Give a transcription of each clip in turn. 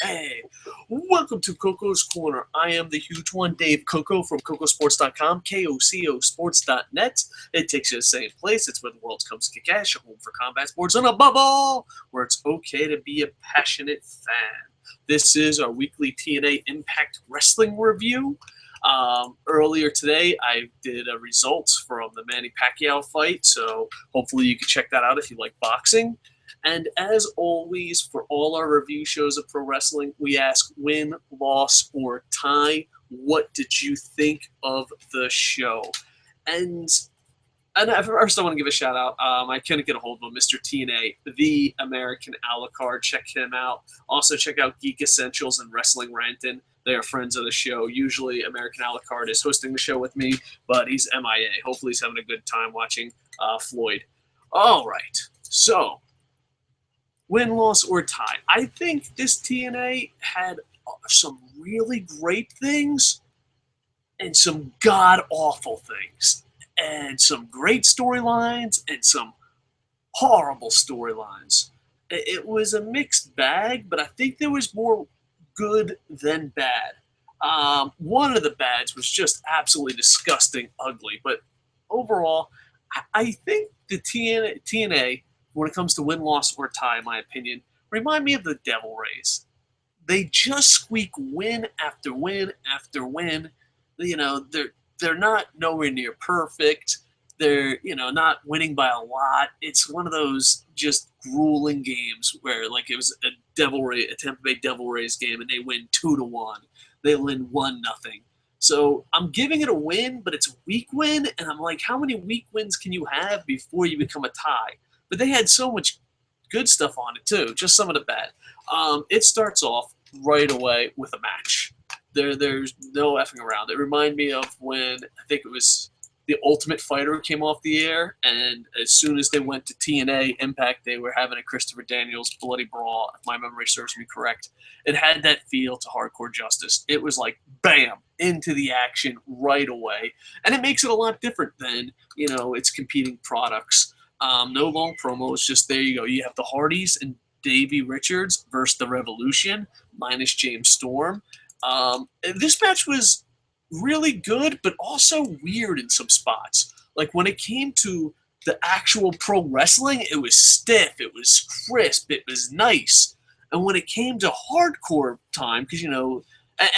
Hey, welcome to Koco's Corner. I am the huge one, Dave Koco from CocoSports.com, KOCOSports.net. It takes you to the same place. It's where the world comes to kick ass, your home for combat sports, and above all, where it's okay to be a passionate fan. This is our weekly TNA Impact Wrestling review. Earlier today, I did results from the Manny Pacquiao fight, so hopefully you can check that out if you like boxing. And as always, for all our review shows of pro wrestling, we ask win, loss, or tie. What did you think of the show? And first, I want to give a shout out. I couldn't get a hold of him, Mr. TNA, the American a la carte. Check him out. Also, check out Geek Essentials and Wrestling Rantin'. They are friends of the show. Usually, American a la carte is hosting the show with me, but he's MIA. Hopefully, he's having a good time watching Floyd. All right. So, win, loss, or tie. I think this TNA had some really great things and some god-awful things. And some great storylines and some horrible storylines. It was a mixed bag, but I think there was more good than bad. One of the bads was just absolutely disgusting, ugly. But overall, I think the TNA, when it comes to win, loss, or tie, in my opinion, remind me of the Devil Rays. They just squeak win after win after win. You know, they're not nowhere near perfect. They're, not winning by a lot. It's one of those just grueling games where, like, it was a Tampa Bay Devil Rays game, and they win 2-1. They win 1-0. So I'm giving it a win, but it's a weak win, and I'm like, how many weak wins can you have before you become a tie? But they had so much good stuff on it too, just some of the bad. It starts off right away with a match. There's no effing around. It reminded me of when I think it was the Ultimate Fighter came off the air, and as soon as they went to TNA Impact, they were having a Christopher Daniels Bloody Brawl, if my memory serves me correct. It had that feel to Hardcore Justice. It was like, bam, into the action right away. And it makes it a lot different than, its competing products. No long promos, just there you go. You have the Hardys and Davey Richards versus the Revolution, minus James Storm. This match was really good, but also weird in some spots. Like when it came to the actual pro wrestling, it was stiff, it was crisp, it was nice. And when it came to hardcore time, because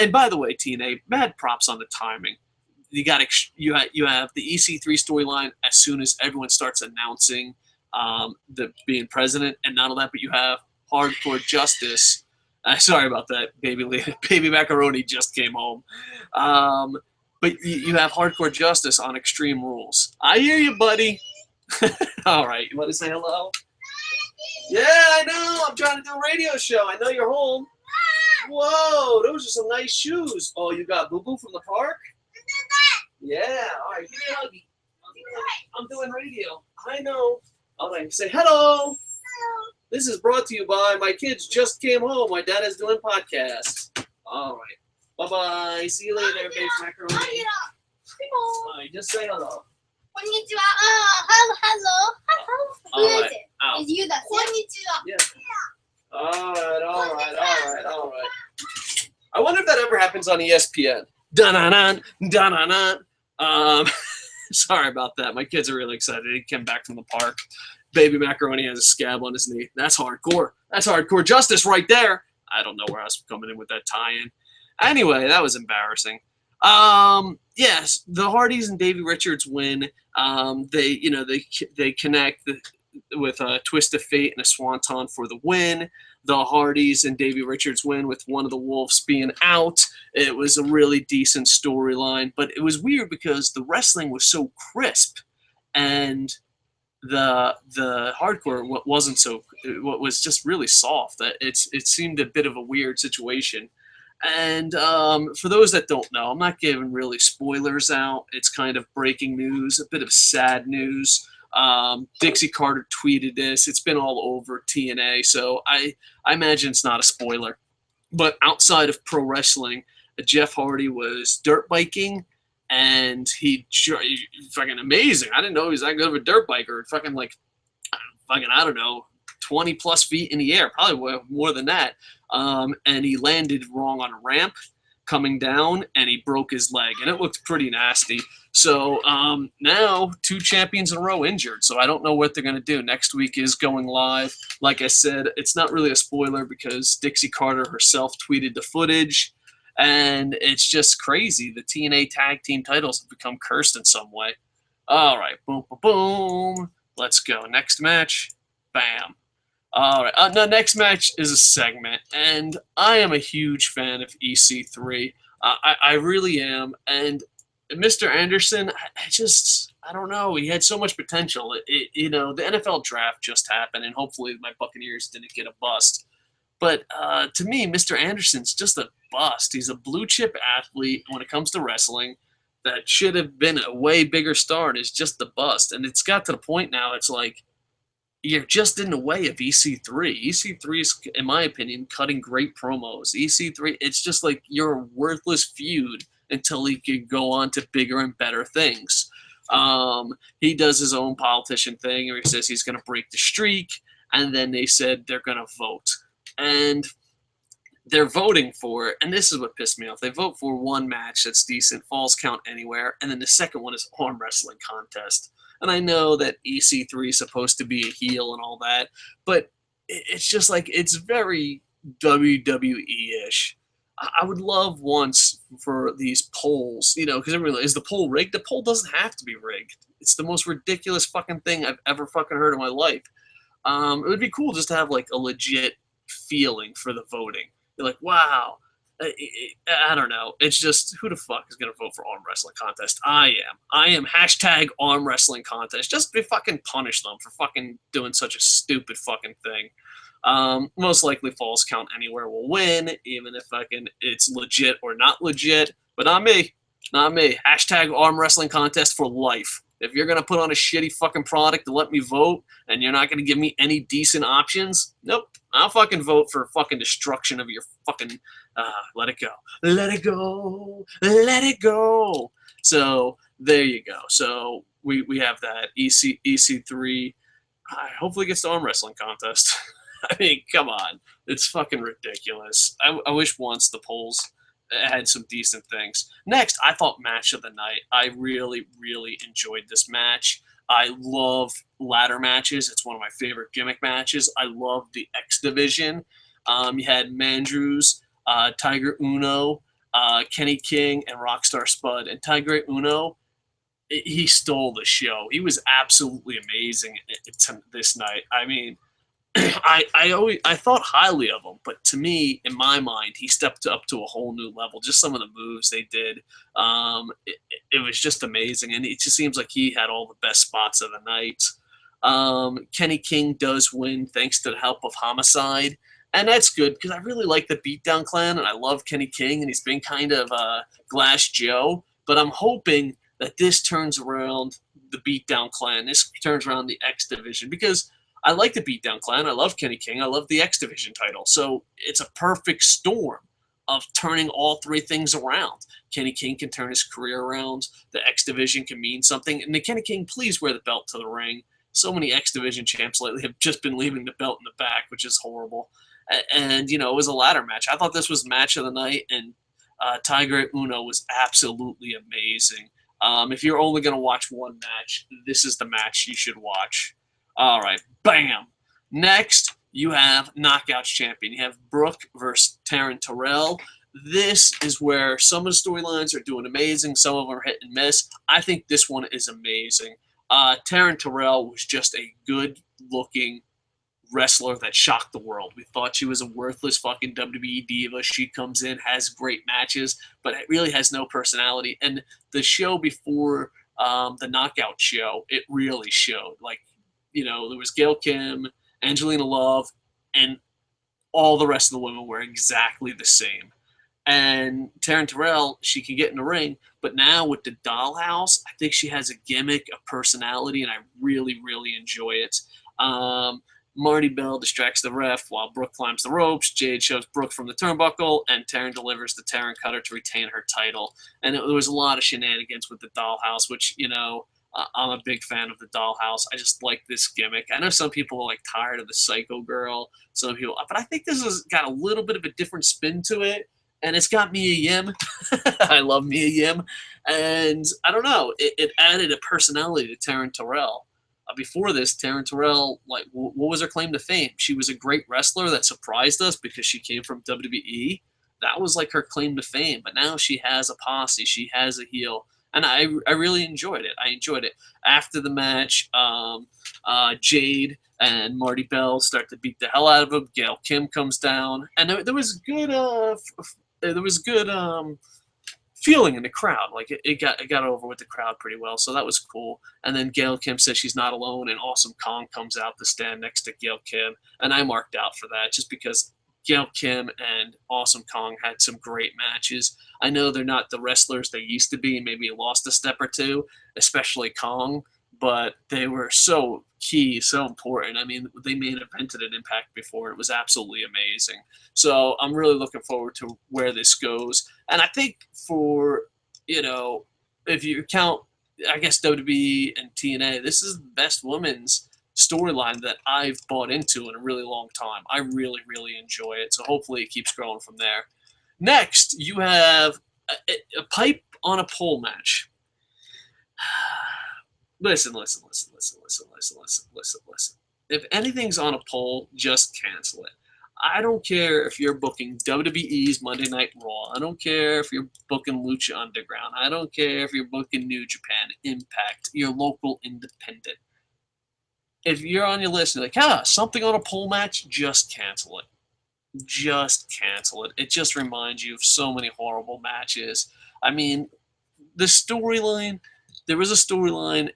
and by the way, TNA, mad props on the timing. You have the EC3 storyline as soon as everyone starts announcing the being president, and not only that, but you have Hardcore Justice. Sorry about that, baby macaroni just came home. But you have Hardcore Justice on Extreme Rules. I hear you, buddy. All right, you want to say hello? Yeah, I know. I'm trying to do a radio show. I know you're home. Whoa, those are some nice shoes. Oh, you got Boo Boo from the park? Yeah. All right, give me a huggy. I'm doing radio. I know. All right, say hello. This is brought to you by my kids just came home. My dad is doing podcasts. All right. Bye-bye. See you later, baby macaroni. All right, just say hello. Konnichiwa. Hello. All right. Is you the konnichiwa? Yeah. All right. I wonder if that ever happens on ESPN. Dun-dun-dun, dun-dun-dun. Sorry about that. My kids are really excited. He came back from the park. Baby macaroni has a scab on his knee. That's hardcore. That's Hardcore Justice right there. I don't know where I was coming in with that tie-in. Anyway, that was embarrassing. Yes, the Hardys and Davey Richards win. They connect with a Twist of Fate and a Swanton for the win. The Hardys and Davey Richards win with one of the Wolves being out. It was a really decent storyline, but it was weird because the wrestling was so crisp, and the hardcore was just really soft. It seemed a bit of a weird situation. And for those that don't know, I'm not giving really spoilers out. It's kind of breaking news, a bit of sad news. Dixie Carter tweeted this. It's been all over TNA, so I imagine it's not a spoiler. But outside of pro wrestling, Jeff Hardy was dirt biking, and he fucking amazing. I didn't know he was that good of a dirt biker. I don't know, 20 plus feet in the air, probably more than that. And he landed wrong on a ramp coming down, and he broke his leg, and it looked pretty nasty. So now 2 champions in a row injured, so I don't know what they're going to do. Next week is going live. Like I said, it's not really a spoiler because Dixie Carter herself tweeted the footage, and it's just crazy. The TNA tag team titles have become cursed in some way. All right, boom, boom, boom. Let's go. Next match, bam. All right, the next match is a segment, and I am a huge fan of EC3. I really am, and Mr. Anderson, I don't know. He had so much potential. The NFL draft just happened, and hopefully my Buccaneers didn't get a bust. But to me, Mr. Anderson's just a bust. He's a blue chip athlete when it comes to wrestling that should have been a way bigger star and is just a bust. And it's got to the point now, it's like, you're just in the way of EC3. EC3 is, in my opinion, cutting great promos. EC3, it's just like you're a worthless feud until he can go on to bigger and better things. He does his own politician thing, or he says he's going to break the streak, and then they said they're going to vote. And they're voting for, and this is what pissed me off, they vote for one match that's decent, falls count anywhere, and then the second one is arm wrestling contest. And I know that EC3 is supposed to be a heel and all that, but it's just like, it's very WWE-ish. I would love once for these polls, because everybody, is the poll rigged? The poll doesn't have to be rigged. It's the most ridiculous fucking thing I've ever fucking heard in my life. It would be cool just to have like a legit feeling for the voting. You're like, wow. I don't know. It's just, who the fuck is going to vote for arm wrestling contest? I am. Hashtag arm wrestling contest. Just to fucking punish them for fucking doing such a stupid fucking thing. Most likely Falls Count Anywhere will win, even if fucking it's legit or not legit. But not me. Not me. Hashtag arm wrestling contest for life. If you're going to put on a shitty fucking product to let me vote, and you're not going to give me any decent options, nope. I'll fucking vote for fucking destruction of your fucking, let it go. Let it go. Let it go. So, there you go. So, we have that. EC3 hopefully gets the arm wrestling contest. I mean, come on. It's fucking ridiculous. I wish once the polls had some decent things. Next, I thought match of the night. I really, really enjoyed this match. I love ladder matches. It's one of my favorite gimmick matches. I love the X Division. You had Mandrews, Tiger Uno, Kenny King, and Rockstar Spud. And Tiger Uno, he stole the show. He was absolutely amazing this night. I mean, I thought highly of him, but to me, in my mind, he stepped up to a whole new level. Just some of the moves they did, it was just amazing, and it just seems like he had all the best spots of the night. Kenny King does win thanks to the help of Homicide, and that's good because I really like the Beatdown Clan, and I love Kenny King, and he's been kind of Glass Joe, but I'm hoping that this turns around the Beatdown Clan. This turns around the X Division, because I like the Beatdown Clan. I love Kenny King. I love the X Division title. So it's a perfect storm of turning all three things around. Kenny King can turn his career around. The X Division can mean something. And the Kenny King, please wear the belt to the ring. So many X Division champs lately have just been leaving the belt in the back, which is horrible. And, it was a ladder match. I thought this was match of the night, and Tiger Uno was absolutely amazing. If you're only going to watch one match, this is the match you should watch. All right, bam. Next, you have Knockouts champion. You have Brooke versus Taryn Terrell. This is where some of the storylines are doing amazing. Some of them are hit and miss. I think this one is amazing. Taryn Terrell was just a good-looking wrestler that shocked the world. We thought she was a worthless fucking WWE diva. She comes in, has great matches, but it really has no personality. And the show before the Knockout show, it really showed. Like, there was Gail Kim, Angelina Love, and all the rest of the women were exactly the same. And Taryn Terrell, she can get in the ring, but now with the Dollhouse, I think she has a gimmick, a personality, and I really, really enjoy it. Marty Bell distracts the ref while Brooke climbs the ropes. Jade shoves Brooke from the turnbuckle, and Taryn delivers the Taryn Cutter to retain her title. And there was a lot of shenanigans with the Dollhouse, which, I'm a big fan of the Dollhouse. I just like this gimmick. I know some people are like tired of the Psycho Girl. Some people, but I think this has got a little bit of a different spin to it, and it's got Mia Yim. I love Mia Yim, and I don't know. It added a personality to Taryn Terrell. Before this, Taryn Terrell, like, what was her claim to fame? She was a great wrestler that surprised us because she came from WWE. That was like her claim to fame. But now she has a posse. She has a heel. And I really enjoyed it. I enjoyed it. After the match, Jade and Marty Bell start to beat the hell out of him. Gail Kim comes down. And there was good feeling in the crowd. Like it got over with the crowd pretty well, so that was cool. And then Gail Kim says she's not alone, and Awesome Kong comes out to stand next to Gail Kim, and I marked out for that just because Gail Kim and Awesome Kong had some great matches. I know they're not the wrestlers they used to be, and maybe lost a step or two, especially Kong, but they were so key, so important. I mean, they main evented an Impact before, and it was absolutely amazing. So I'm really looking forward to where this goes. And I think for, if you count, I guess, WWE and TNA, this is the best women's storyline that I've bought into in a really long time. I really, really enjoy it. So hopefully it keeps growing from there. Next, you have a pipe on a pole match. Listen. If anything's on a pole, just cancel it. I don't care if you're booking WWE's Monday Night Raw. I don't care if you're booking Lucha Underground. I don't care if you're booking New Japan, Impact, your local independent. If you're on your list and you're like, something on a pole match, just cancel it. Just cancel it. It just reminds you of so many horrible matches. I mean, the storyline, there was a storyline,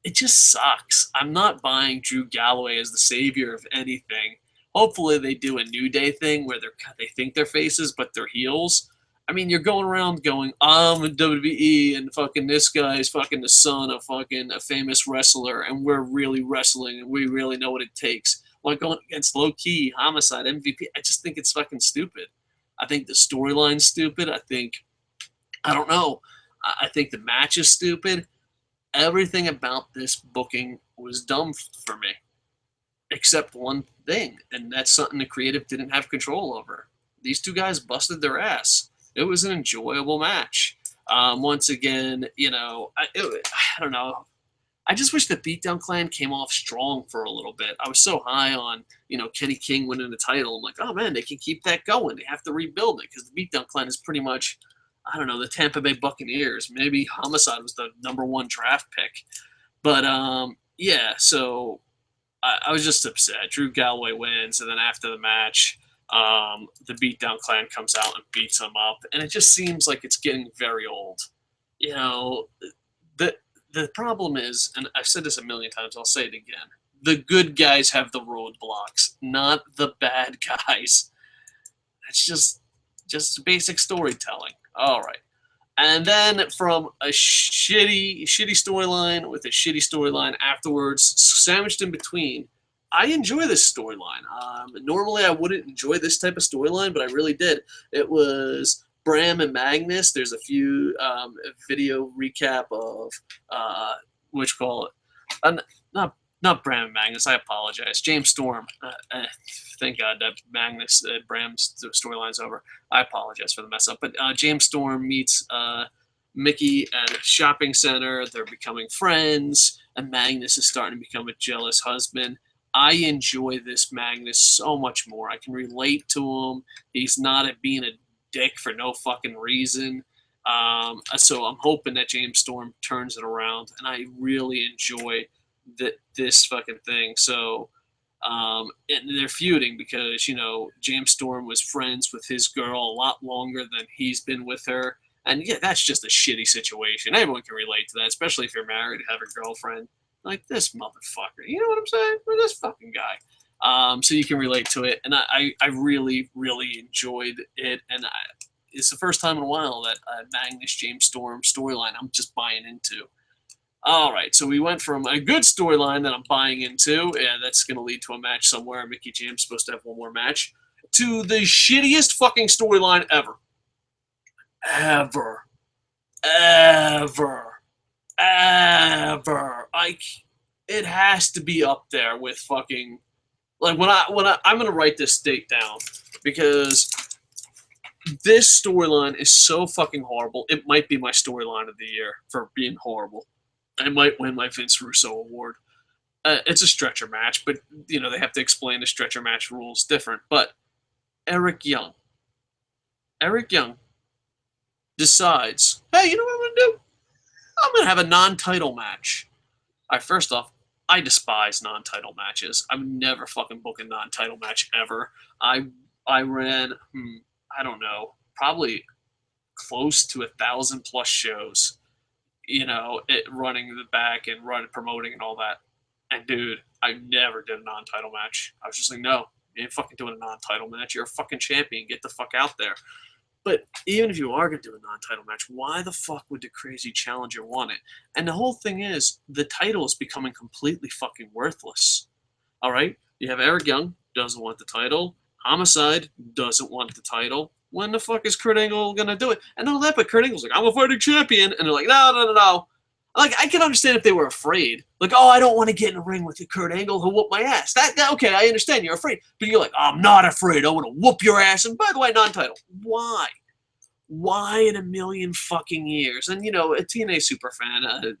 it just sucks. I'm not buying Drew Galloway as the savior of anything. Hopefully they do a New Day thing where they think they're faces, but they're heels. I mean, you're going around going, I'm a WWE, and fucking this guy is fucking the son of fucking a famous wrestler, and we're really wrestling, and we really know what it takes. Like going against Low Key, Homicide, MVP. I just think it's fucking stupid. I think the storyline's stupid. I don't know. I think the match is stupid. Everything about this booking was dumb for me, except one thing, and that's something the creative didn't have control over. These two guys busted their ass. It was an enjoyable match. Once again, I don't know. I just wish the Beatdown Clan came off strong for a little bit. I was so high on, Kenny King winning the title. I'm like, oh man, they can keep that going. They have to rebuild it because the Beatdown Clan is pretty much, I don't know, the Tampa Bay Buccaneers. Maybe Homicide was the #1 draft pick. But, yeah, so I was just upset. Drew Galloway wins, and then after the match, the Beatdown Clan comes out and beats him up, and it just seems like it's getting very old. The problem is, and I've said this a million times, I'll say it again, the good guys have the roadblocks, not the bad guys. It's just basic storytelling. All right. And then from a shitty storyline with a shitty storyline afterwards, sandwiched in between, I enjoy this storyline. Normally I wouldn't enjoy this type of storyline, but I really did. It was Bram and Magnus. There's a few video recap of not Bram and Magnus. I apologize. James Storm. Thank God that Magnus Bram's storyline's over. I apologize for the mess up. But James Storm meets Mickie at a shopping center. They're becoming friends, and Magnus is starting to become a jealous husband. I enjoy this Magnus so much more. I can relate to him. He's not being a dick for no fucking reason. So I'm hoping that James Storm turns it around, and I really enjoy this fucking thing. So, and they're feuding because, James Storm was friends with his girl a lot longer than he's been with her. And yeah, that's just a shitty situation. Everyone can relate to that, especially if you're married and have a girlfriend. Like this motherfucker. You know what I'm saying? Or this fucking guy. So you can relate to it. And I really, really enjoyed it. And it's the first time in a while that Magnus James Storm storyline I'm just buying into. All right, so we went from a good storyline that I'm buying into, and that's going to lead to a match somewhere. Mickie James supposed to have one more match, to the shittiest fucking storyline ever. Ever. ever. It has to be up there with fucking like I'm gonna write this date down because this storyline is so fucking horrible. It might be my storyline of the year for being horrible. I might win my Vince Russo award. It's a stretcher match, but they have to explain the stretcher match rules different. But Eric Young decides, hey, you know what I'm gonna do? I'm gonna have a non-title match. All right, first off, I despise non-title matches. I've never fucking booked a non-title match ever. I ran, I don't know, probably close to 1,000+ shows. Running the back and promoting and all that. And dude, I never did a non-title match. I was just like, no, you ain't fucking doing a non-title match. You're a fucking champion. Get the fuck out there. But even if you are going to do a non-title match, why the fuck would the crazy challenger want it? And the whole thing is, the title is becoming completely fucking worthless. All right? You have Eric Young, doesn't want the title. Homicide doesn't want the title. When the fuck is Kurt Angle going to do it? And all that, but Kurt Angle's like, I'm a fighting champion. And they're like, no. Like, I can understand if they were afraid. Like, oh, I don't want to get in a ring with Kurt Angle. He'll whoop my ass. Okay, I understand you're afraid. But you're like, I'm not afraid. I want to whoop your ass. And by the way, non-title. Why? Why in a million fucking years? And, a TNA superfan, and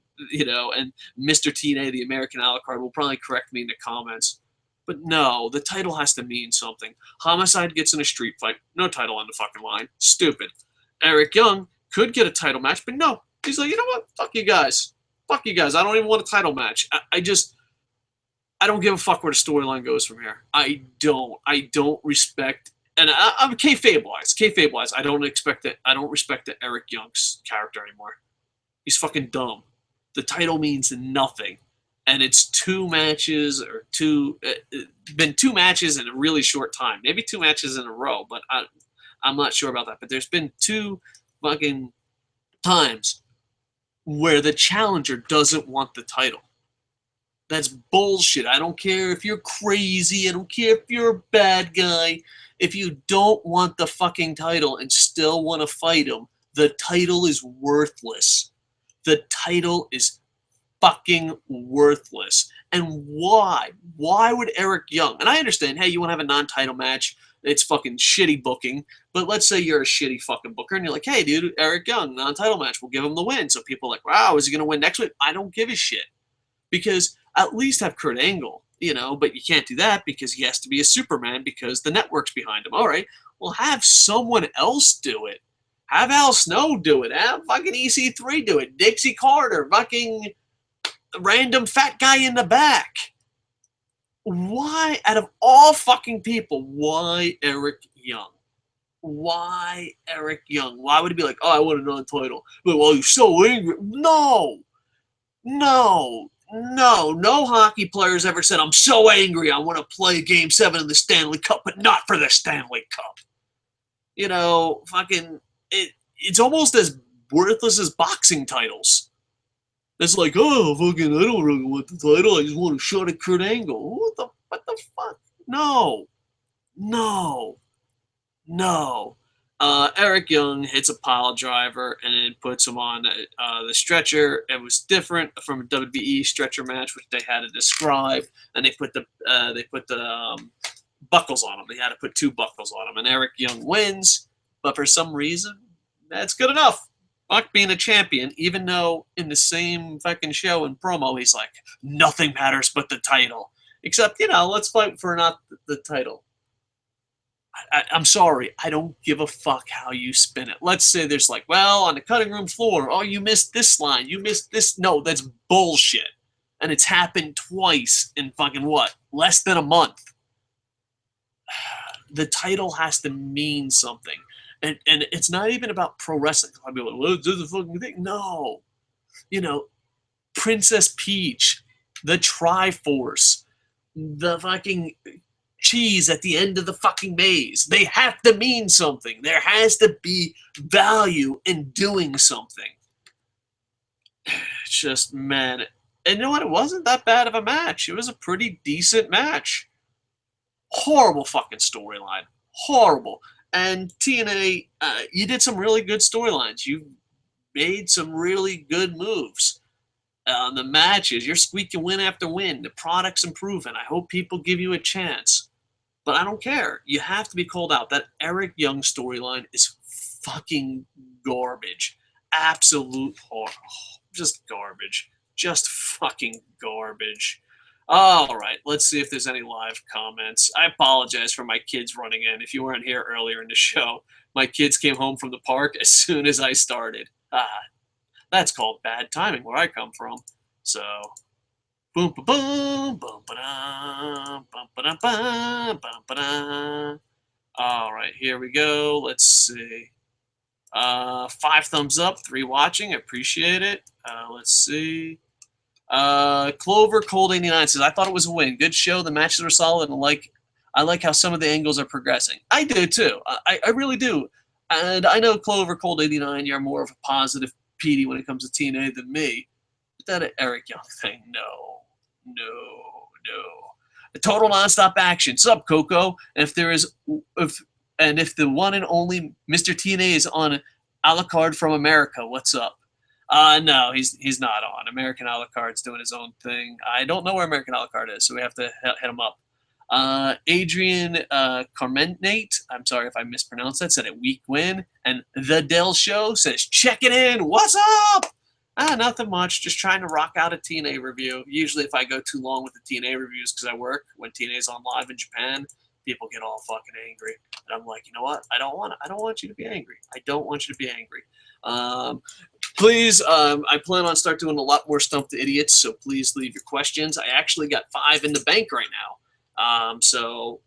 Mr. TNA, the American Alucard, will probably correct me in the comments. But no, the title has to mean something. Homicide gets in a street fight. No title on the fucking line. Stupid. Eric Young could get a title match, but no. He's like, you know what? Fuck you guys. Fuck you guys. I don't even want a title match. I don't give a fuck where the storyline goes from here. I don't respect, and I'm kayfabe-wise. I don't respect the Eric Young's character anymore. He's fucking dumb. The title means nothing. And it's been two matches in a really short time. Maybe 2 matches in a row, but I'm not sure about that. But there's been 2 fucking times where the challenger doesn't want the title. That's bullshit. I don't care if you're crazy. I don't care if you're a bad guy. If you don't want the fucking title and still want to fight him, the title is worthless. The title is fucking worthless. And why? Why would Eric Young? And I understand, hey, you want to have a non-title match. It's fucking shitty booking. But let's say you're a shitty fucking booker and you're like, hey, dude, Eric Young, non-title match. We'll give him the win. So people are like, wow, is he going to win next week? I don't give a shit. Because at least have Kurt Angle, but you can't do that because he has to be a Superman because the network's behind him. All right, well, have someone else do it. Have Al Snow do it. Have fucking EC3 do it. Dixie Carter, fucking random fat guy in the back. Why, out of all fucking people, why Eric Young? Why Eric Young? Why would he be like, oh, I want a non-title? But, well, you're so angry. No hockey players ever said, I'm so angry, I want to play Game 7 of the Stanley Cup, but not for the Stanley Cup. It's almost as worthless as boxing titles. It's like, oh, fucking, I don't really want the title. I just want a shot at Kurt Angle. What the fuck? No. Eric Young hits a pile driver and then puts him on the stretcher. It was different from a WWE stretcher match, which they had to describe. And they put the buckles on him. They had to put 2 buckles on him. And Eric Young wins, but for some reason, that's good enough. Fuck being a champion, even though in the same fucking show and promo, he's like, nothing matters but the title. Except, let's fight for not the title. I'm sorry, I don't give a fuck how you spin it. Let's say there's like, well, on the cutting room floor, oh, you missed this line, you missed this. No, that's bullshit. And it's happened twice in fucking what? Less than a month. The title has to mean something. And it's not even about pro wrestling. I'd be like, well, it's just a fucking thing. No. Princess Peach, the Triforce, the fucking cheese at the end of the fucking maze. They have to mean something. There has to be value in doing something. It's just, man. And you know what? It wasn't that bad of a match. It was a pretty decent match. Horrible fucking storyline. Horrible. And TNA, you did some really good storylines. You made some really good moves. The matches, you're squeaking win after win. The product's improving. I hope people give you a chance. But I don't care. You have to be called out. That Eric Young storyline is fucking garbage. Absolute horror. Just garbage. Just fucking garbage. All right, let's see if there's any live comments. I apologize for my kids running in. If you weren't here earlier in the show, my kids came home from the park as soon as I started. That's called bad timing where I come from. So, boom, ba boom, boom, ba da, bum, ba da, bum, ba da. All right, here we go. Let's see. 5 thumbs up, 3 watching. I appreciate it. Let's see. Clover Cold 89 says, I thought it was a win. Good show. The matches were solid, and I like how some of the angles are progressing. I do too. I really do. And I know Clover Cold 89, you're more of a positive PD when it comes to TNA than me. But that Eric Young thing, no. The total nonstop action. Sup, Koco? And if the one and only Mr. TNA is on a la carte from America, what's up? No, he's not on. American a la carte's doing his own thing. I don't know where American a la carte is, so we have to hit him up. Adrian Carmenate, I'm sorry if I mispronounced that, said a weak win. And The Dell Show says, check it in. What's up? Nothing much. Just trying to rock out a TNA review. Usually if I go too long with the TNA reviews because I work when TNA's on live in Japan, people get all fucking angry. And I'm like, you know what? I don't want you to be angry. I don't want you to be angry. Please, I plan on start doing a lot more Stump the Idiots, so please leave your questions. I actually got 5 in the bank right now. So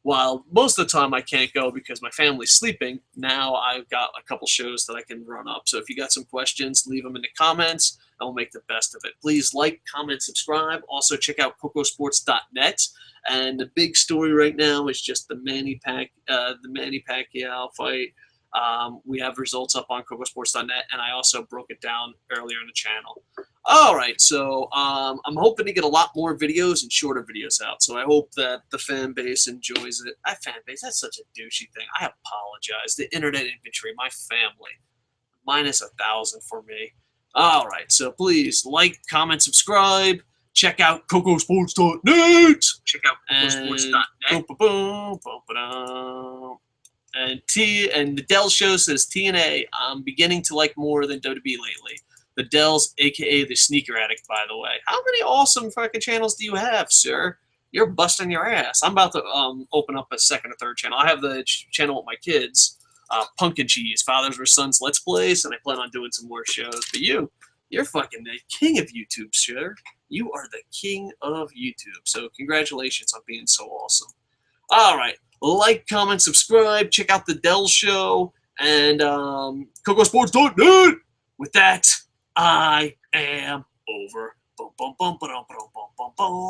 while most of the time I can't go because my family's sleeping, now I've got a couple shows that I can run up. So if you got some questions, leave them in the comments, and we'll make the best of it. Please like, comment, subscribe. Also check out kocosports.net. And the big story right now is just the Manny Pacquiao fight. We have results up on kocosports.net, and I also broke it down earlier in the channel. All right, so I'm hoping to get a lot more videos and shorter videos out. So I hope that the fan base enjoys it. Fan base, that's such a douchey thing. I apologize. The internet infantry, my family, minus 1,000 for me. All right, so please like, comment, subscribe. Check out kocosports.net. Check out kocosports.net. Boom, boom, boom, boom, and the Dell Show says TNA, I'm beginning to like more than WWE lately. The Dells, aka the Sneaker Addict, by the way. How many awesome fucking channels do you have, sir? You're busting your ass. I'm about to open up a 2nd or 3rd channel. I have the channel with my kids, Pumpkin Cheese, Fathers vs. Sons Let's Plays, and I plan on doing some more shows. But you're fucking the king of YouTube, sir. You are the king of YouTube. So congratulations on being so awesome. All right. Like, comment, subscribe. Check out the Dell Show and kocosports.net. With that, I am over. Boom, boom, boom, boom, boom, boom, boom, boom.